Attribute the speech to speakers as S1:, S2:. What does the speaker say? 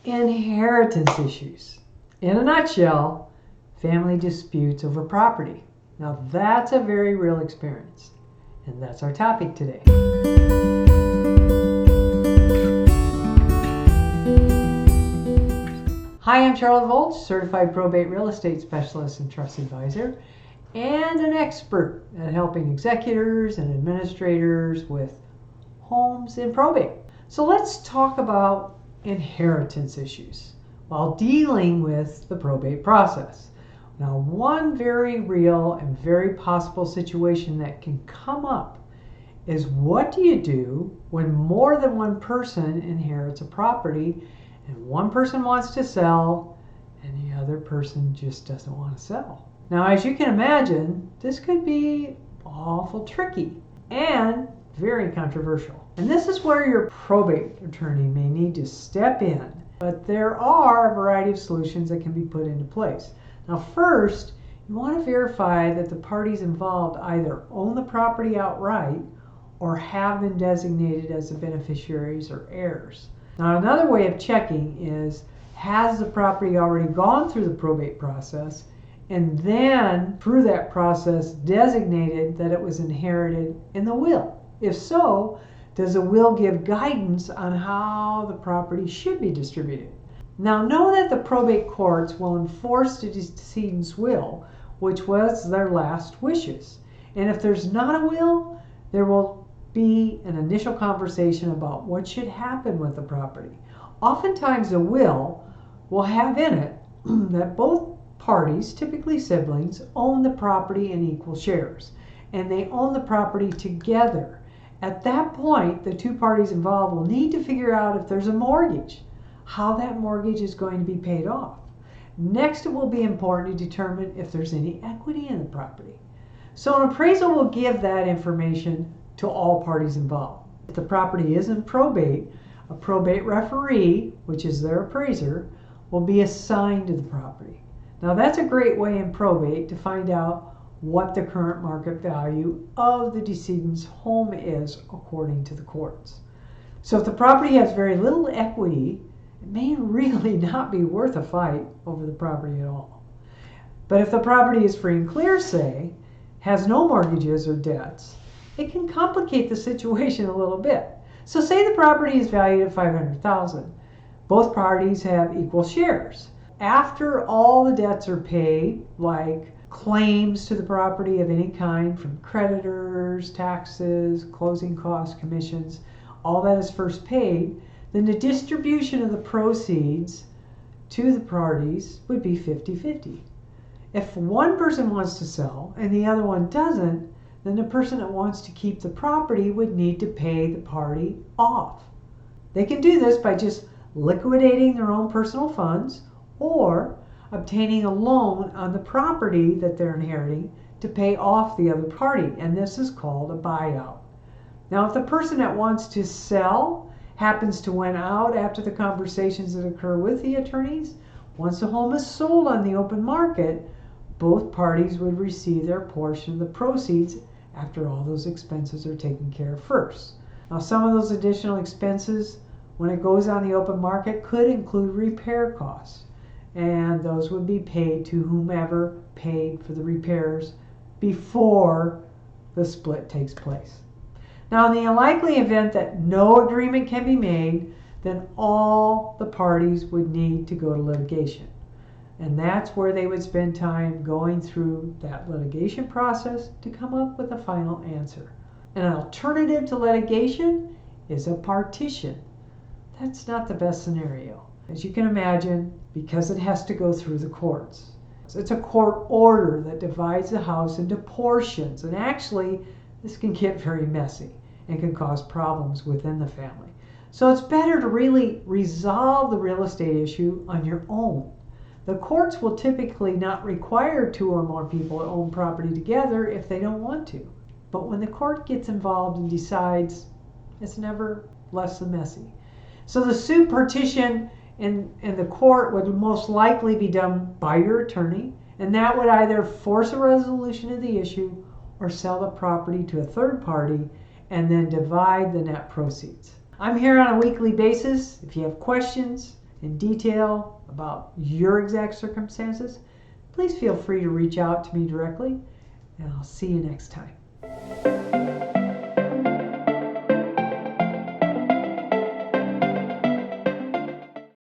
S1: Inheritance issues. In a nutshell, family disputes over property. Now that's a very real experience, and that's our topic today. Hi, I'm Charlotte Volch, certified probate real estate specialist and trust advisor, and an expert at helping executors and administrators with homes in probate. So let's talk about inheritance issues while dealing with the probate process. Now, one very real and very possible situation that can come up is, what do you do when more than one person inherits a property and one person wants to sell and the other person just doesn't want to sell? Now, as you can imagine, this could be awful tricky and very controversial. And this is where your probate attorney may need to step in. But there are a variety of solutions that can be put into place. Now, first, you want to verify that the parties involved either own the property outright or have been designated as the beneficiaries or heirs. Now, another way of checking is, has the property already gone through the probate process and then through that process designated that it was inherited in the will? If so, does the will give guidance on how the property should be distributed? Now, know that the probate courts will enforce the decedent's will, which was their last wishes. And if there's not a will, there will be an initial conversation about what should happen with the property. Oftentimes, a will have in it that both parties, typically siblings, own the property in equal shares, and they own the property together. At that point, the two parties involved will need to figure out if there's a mortgage, how that mortgage is going to be paid off. Next, it will be important to determine if there's any equity in the property. So an appraisal will give that information to all parties involved. If the property is in probate, a probate referee, which is their appraiser, will be assigned to the property. Now, that's a great way in probate to find out what the current market value of the decedent's home is according to the courts. So if the property has very little equity, it may really not be worth a fight over the property at all. But if the property is free and clear, say, has no mortgages or debts, it can complicate the situation a little bit. So say the property is valued at $500,000. Both parties have equal shares. After all the debts are paid, like claims to the property of any kind from creditors, taxes, closing costs, commissions, all that is first paid, then the distribution of the proceeds to the parties would be 50-50. If one person wants to sell and the other one doesn't, then the person that wants to keep the property would need to pay the party off. They can do this by just liquidating their own personal funds or obtaining a loan on the property that they're inheriting to pay off the other party, and this is called a buyout. Now, if the person that wants to sell happens to win out after the conversations that occur with the attorneys, once the home is sold on the open market, both parties would receive their portion of the proceeds after all those expenses are taken care of first. Now, some of those additional expenses, when it goes on the open market, could include repair costs, and those would be paid to whomever paid for the repairs before the split takes place. Now, in the unlikely event that no agreement can be made, then all the parties would need to go to litigation. And that's where they would spend time going through that litigation process to come up with a final answer. An alternative to litigation is a partition. That's not the best scenario, as you can imagine, because it has to go through the courts. It's a court order that divides the house into portions, and actually this can get very messy and can cause problems within the family. So it's better to really resolve the real estate issue on your own. The courts will typically not require two or more people to own property together if they don't want to. But when the court gets involved and decides, it's never less than messy. So the suit partition in the court would most likely be done by your attorney, and that would either force a resolution of the issue or sell the property to a third party and then divide the net proceeds. I'm here on a weekly basis. If you have questions, in detail about your exact circumstances, please feel free to reach out to me directly, and I'll see you next time.